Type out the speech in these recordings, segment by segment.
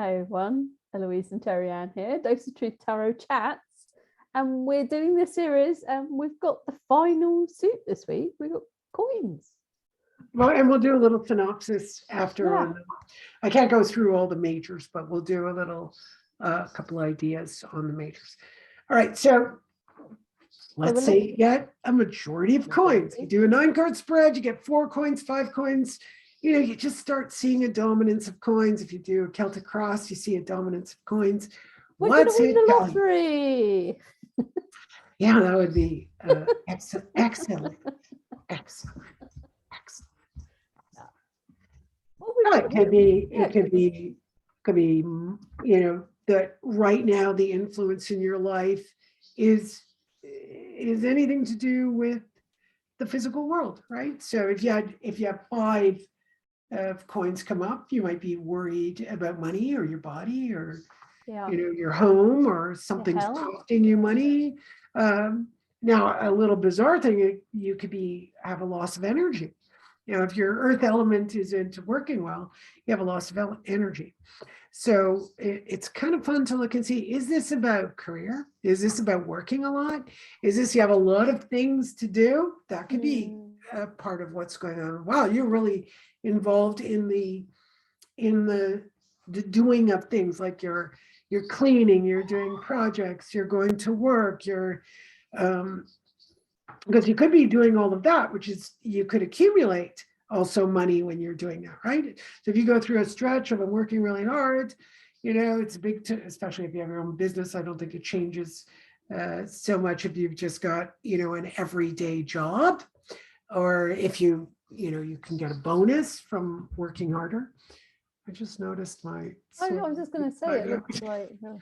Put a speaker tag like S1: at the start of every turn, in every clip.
S1: Hey everyone, Eloise and Terryann here, Dose of Truth Tarot Chats. And we're doing this series and we've got the final suit this week. We've got coins.
S2: Well, and we'll do a little synopsis after.
S1: Yeah.
S2: I can't go through all the majors, but we'll do a little, couple ideas on the majors. All right, so let's say you get a majority of coins. You do a 9-card spread, you get 4 coins, 5 coins. You know, you just start seeing a dominance of coins. If you do a Celtic cross, you see a dominance of coins.
S1: We're
S2: What's
S1: going to win
S2: it
S1: the
S2: telling you?
S1: lottery.
S2: Yeah, that would be excellent, excellent, excellent, excellent.
S1: Well,
S2: It could be, you know, that right now the influence in your life is anything to do with the physical world, right? So if you have 5 coins come up, you might be worried about money or your body or you know, your home or something's costing you money. Now, a little bizarre thing, you could have a loss of energy. You know, if your earth element isn't working well, you have a loss of energy. So it's kind of fun to look and see, is this about career? Is this about working a lot? Is this, you have a lot of things to do? That could be a part of what's going on. Wow, you're really involved in the doing of things, like you're cleaning, you're doing projects, you're going to work, you're because you could be doing all of that, which is, you could accumulate also money when you're doing that, right? So if you go through a stretch of working really hard, you know, it's a big, especially if you have your own business, I don't think it changes so much if you've just got, you know, an everyday job, or if you know, you can get a bonus from working harder. I just noticed my.
S1: I was just going to say, it looks like
S2: No,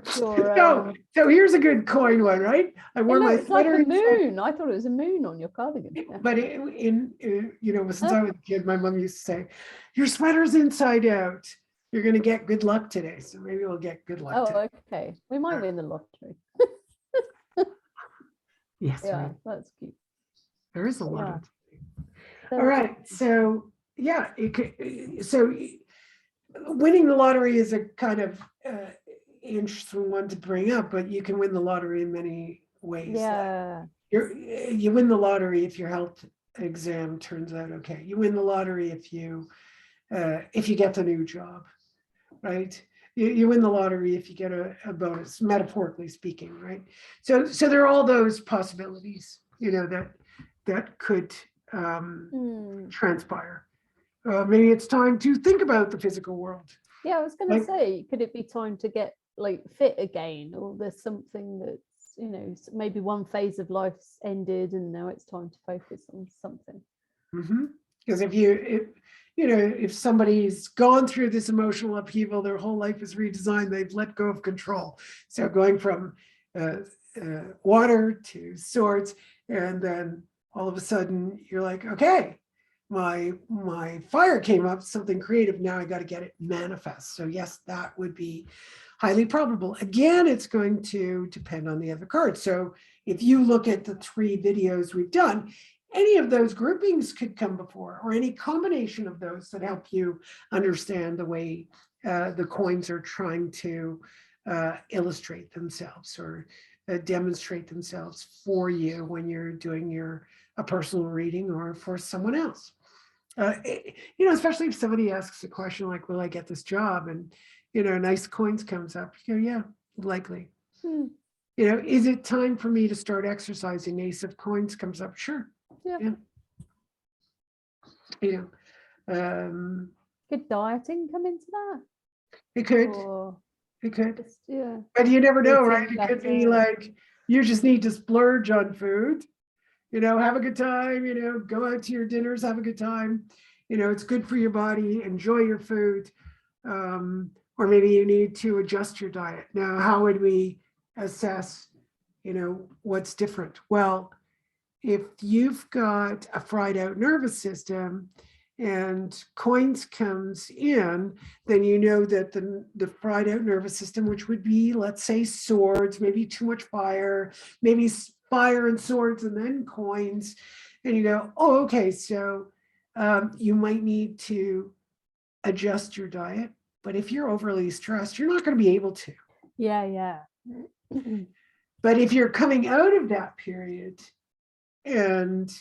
S2: so here's a good coin one, right? I wore my sweater.
S1: Like a moon. I thought it was a moon on your cardigan.
S2: But you know, since I was a kid, my mom used to say, "Your sweater's inside out. You're going to get good luck today." So maybe we'll get good luck.
S1: Oh, okay. We might win the lottery.
S2: Yes.
S1: Yeah,
S2: right.
S1: that's cute.
S2: There is a lot of. All right, so yeah, it could. So winning the lottery is a kind of interesting one to bring up, but you can win the lottery in many ways.
S1: Yeah.
S2: Like you win the lottery if your health exam turns out okay. You win the lottery if you get the new job, right? You win the lottery if you get a bonus, metaphorically speaking, right? So there are all those possibilities, you know, that could transpire. Maybe it's time to think about the physical world.
S1: Yeah, I was going to say, could it be time to get like fit again, or there's something that's, you know, maybe one phase of life's ended and now it's time to focus on something.
S2: Because if somebody's gone through this emotional upheaval, their whole life is redesigned, they've let go of control. So going from water to swords, and then all of a sudden you're like, okay, my fire came up, something creative, now I got to get it manifest. So yes, that would be highly probable. Again, it's going to depend on the other cards. So if you look at the 3 videos we've done, any of those groupings could come before, or any combination of those that help you understand the way the coins are trying to illustrate themselves or demonstrate themselves for you when you're doing a personal reading or for someone else. You know, especially if somebody asks a question like, will I get this job? And, you know, nice coins comes up, you go, yeah, likely. You know, is it time for me to start exercising? Ace of coins comes up, sure. Yeah. You know,
S1: could dieting come into that?
S2: It could.
S1: Or
S2: it could.
S1: just, yeah.
S2: But you never know, right? It could be like you just need to splurge on food. You know, have a good time, you know, go out to your dinners, have a good time. You know, it's good for your body, enjoy your food. Or maybe you need to adjust your diet. Now, how would we assess, you know, what's different? Well, if you've got a fried out nervous system and coins comes in, then you know that the fried out nervous system, which would be, let's say, swords, maybe too much fire, maybe fire and swords and then coins, and you go, oh, okay, so you might need to adjust your diet But if you're overly stressed, you're not going to be able to.
S1: Yeah.
S2: But if you're coming out of that period and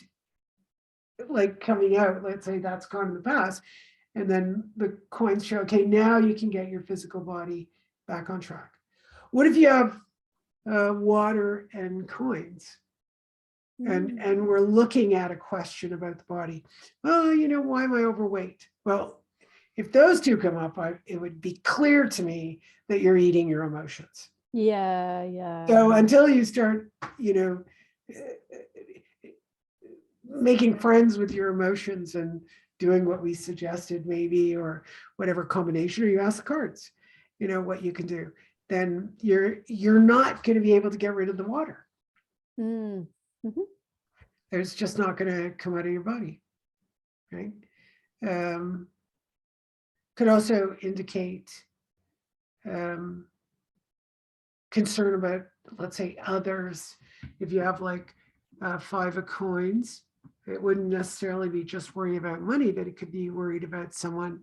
S2: like coming out, let's say that's gone in the past, and then the coins show, okay, now you can get your physical body back on track. What if you have water and coins? And we're looking at a question about the body. Oh, why am I overweight? Well, if those two come up, it would be clear to me that you're eating your emotions.
S1: Yeah.
S2: So until you start, making friends with your emotions and doing what we suggested maybe, or whatever combination, or you ask the cards, what you can do, then you're not going to be able to get rid of the water. It's just not going to come out of your body, right? Could also indicate concern about, let's say, others. If you have like 5 of coins, it wouldn't necessarily be just worrying about money, but it could be worried about someone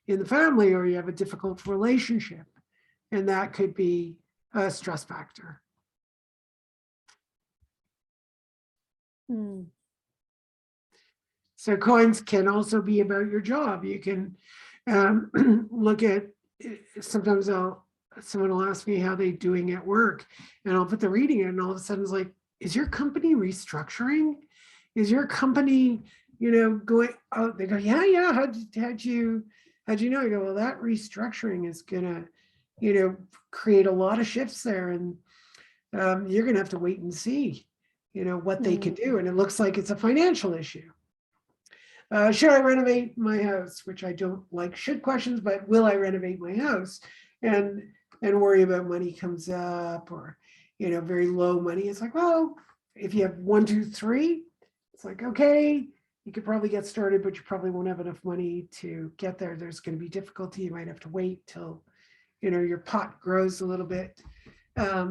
S2: in the family, or you have a difficult relationship, and that could be a stress factor. So coins can also be about your job. You can look at, sometimes someone will ask me how they're doing at work, and I'll put the reading in, and all of a sudden it's like, is your company restructuring? Is your company, going, oh, they go, yeah. How'd you know? I go, well, that restructuring is gonna, create a lot of shifts there, and you're gonna have to wait and see, what they can do. And it looks like it's a financial issue. Should I renovate my house? Which I don't like should questions, but will I renovate my house? And worry about money comes up, or, very low money. It's like, well, if you have 1, 2, 3, it's like, okay, you could probably get started, but you probably won't have enough money to get there. There's going to be difficulty. You might have to wait till, your pot grows a little bit. But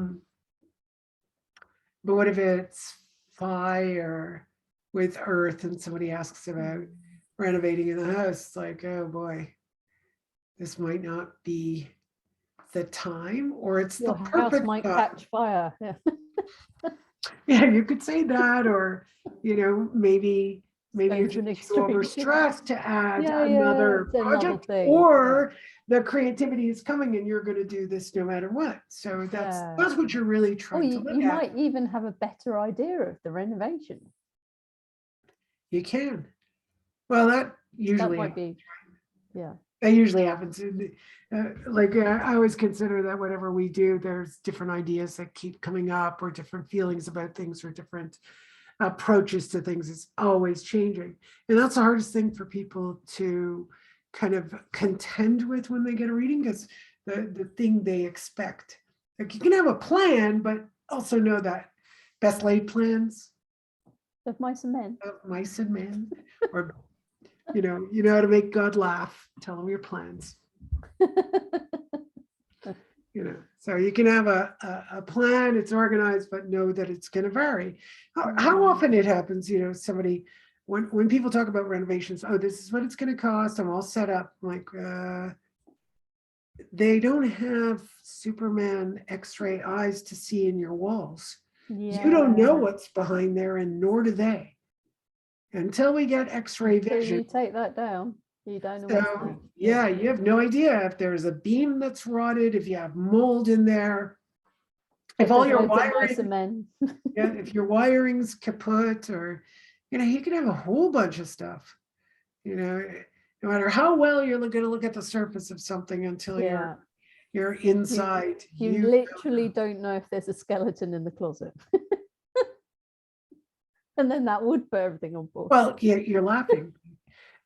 S2: what if it's fire with earth, and somebody asks about renovating in the house? It's like, oh boy, this might not be the time, or it's
S1: your
S2: the
S1: house
S2: perfect
S1: might
S2: time.
S1: catch fire.
S2: Yeah, you could say that, or maybe you're just too overstressed to add another project, thing. Or the creativity is coming and you're going to do this no matter what. So that's what you're really trying to look at.
S1: You might even have a better idea of the renovation.
S2: You can. Well, that might
S1: be, yeah.
S2: That usually happens. I always consider that whatever we do, there's different ideas that keep coming up, or different feelings about things, or different approaches to things. It's always changing. And that's the hardest thing for people to kind of contend with when they get a reading, because the thing they expect. Like, you can have a plan, but also know that best laid plans
S1: of mice and men.
S2: Or you know how to make God laugh. Tell him your plans. So you can have a plan, it's organized, but know that it's going to vary. How often it happens, somebody, when people talk about renovations, oh, this is what it's going to cost, I'm all set up. I'm like, they don't have Superman X-ray eyes to see in your walls. Yeah. You don't know what's behind there, and nor do they. Until we get X-ray vision.
S1: You take that down. You don't know.
S2: So, yeah, you have no idea if there's a beam that's rotted, if you have mold in there, if all your wiring, if your wiring's kaput, or you can have a whole bunch of stuff. No matter how well you're going to look at the surface of something, until you're inside.
S1: You literally don't know if there's a skeleton in the closet. And then that would put everything on board.
S2: Well, you're laughing.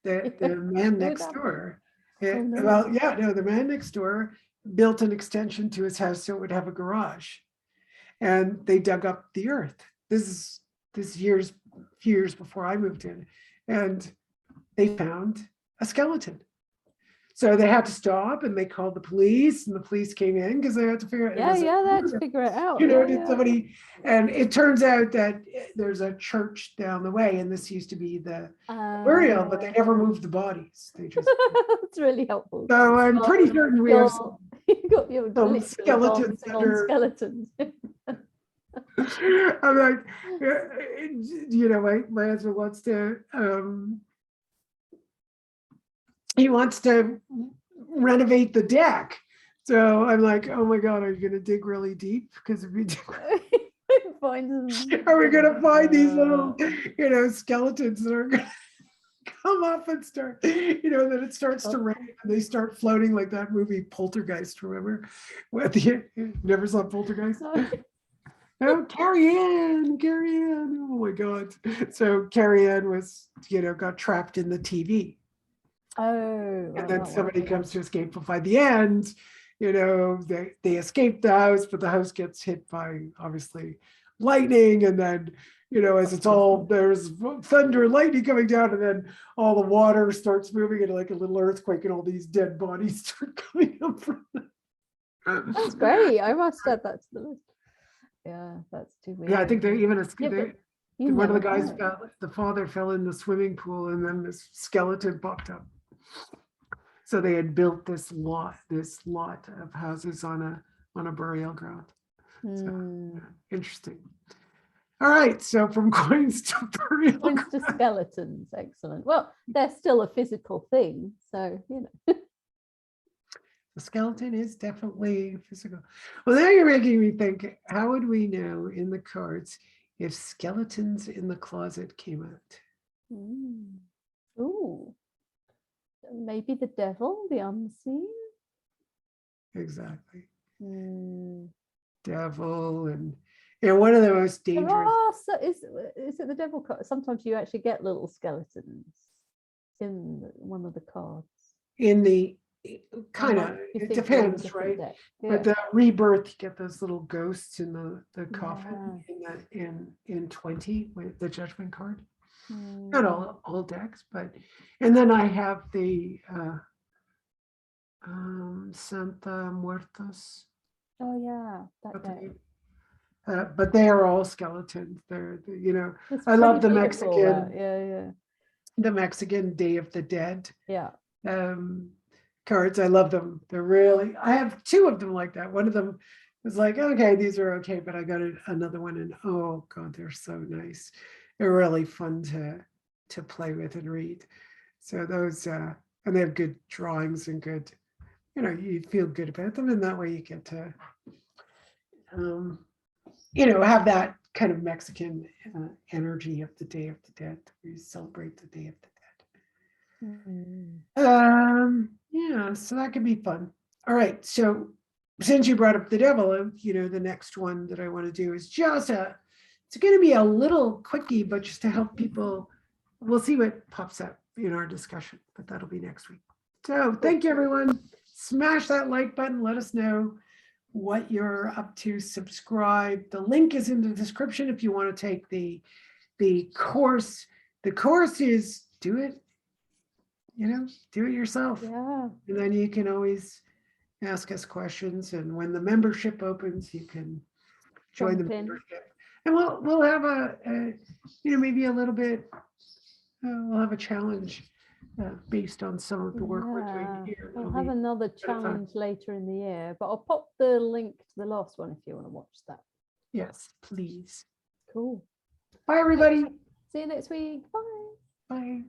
S2: The man next door. The man next door built an extension to his house so it would have a garage, and they dug up the earth. This is few years before I moved in, and they found a skeleton. So they had to stop and they called the police, and the police came in because they had to figure out.
S1: Yeah, yeah, they had to figure it out.
S2: You know,
S1: Yeah,
S2: did
S1: yeah.
S2: somebody, and it turns out that there's a church down the way, and this used to be the burial, but they never moved the bodies. They just.
S1: It's really helpful.
S2: So I'm pretty certain we have some
S1: You got your literally
S2: skeletons
S1: dancing on
S2: under.
S1: skeletons.
S2: I'm like, you know, my husband wants to, he wants to renovate the deck. So I'm like, oh my God, are you going to dig really deep? Because if you dig, are we going to find these little, you know, skeletons that are going to come up and start, you know, then it starts to rain and they start floating like that movie Poltergeist, remember? You never saw Poltergeist? Oh, Carrie Ann. Oh my God. So Carrie Ann was, you know, got trapped in the TV.
S1: Oh.
S2: And then somebody comes to escape, but by the end, you know, they escape the house, but the house gets hit by obviously lightning. And then, you know, as it's all, there's thunder, lightning coming down, and then all the water starts moving into like a little earthquake, and all these dead bodies start coming up from them.
S1: That's great. I must add that to the list. Yeah, that's too weird.
S2: Yeah, I think they even one of the guys the father fell in the swimming pool, and then this skeleton popped up. So they had built this lot of houses on a burial ground. So, interesting. All right, so from coins to burial
S1: coins to skeletons, excellent. Well, they're still a physical thing, so you know.
S2: The skeleton is definitely physical. Well, now you're making me think, how would we know in the cards if skeletons in the closet came out?
S1: Ooh. Maybe the devil, the unseen.
S2: Exactly. Devil and one of the most dangerous.
S1: Is it the devil card? Sometimes you actually get little skeletons in one of the cards.
S2: In the kind of, it depends, right? Yeah. But the rebirth, you get those little ghosts in the coffin in 20 with the judgment card. Not all decks, but and then I have the Santa Muertos.
S1: Oh yeah, that deck.
S2: But they are all skeletons. They're, you know,
S1: it's
S2: I love the
S1: Mexican,
S2: the Mexican Day of the Dead.
S1: Yeah.
S2: Cards. I love them. They're really, I have two of them like that. One of them was like, okay, these are okay, but I got another one, and oh God, they're so nice. They're really fun to play with and read. So those, and they have good drawings and good, you know, you feel good about them, and that way you get to, you know, have that kind of Mexican energy of the Day of the Dead. We celebrate the Day of the Dead. Yeah, so that could be fun. All right, so since you brought up the devil, you know, the next one that I want to do is just it's going to be a little quickie, but just to help people. We'll see what pops up in our discussion, but that'll be next week. So thank you, everyone. Smash that like button. Let us know what you're up to. Subscribe. The link is in the description if you want to take the course. The course is do it yourself.
S1: Yeah.
S2: And then you can always ask us questions. And when the membership opens, you can join the membership. And we'll have maybe a little bit, we'll have a challenge based on some of the work we're doing here.
S1: We'll have another challenge later in the year, but I'll pop the link to the last one if you want to watch that.
S2: Yes, please.
S1: Cool.
S2: Bye, everybody.
S1: See you next week. Bye.
S2: Bye.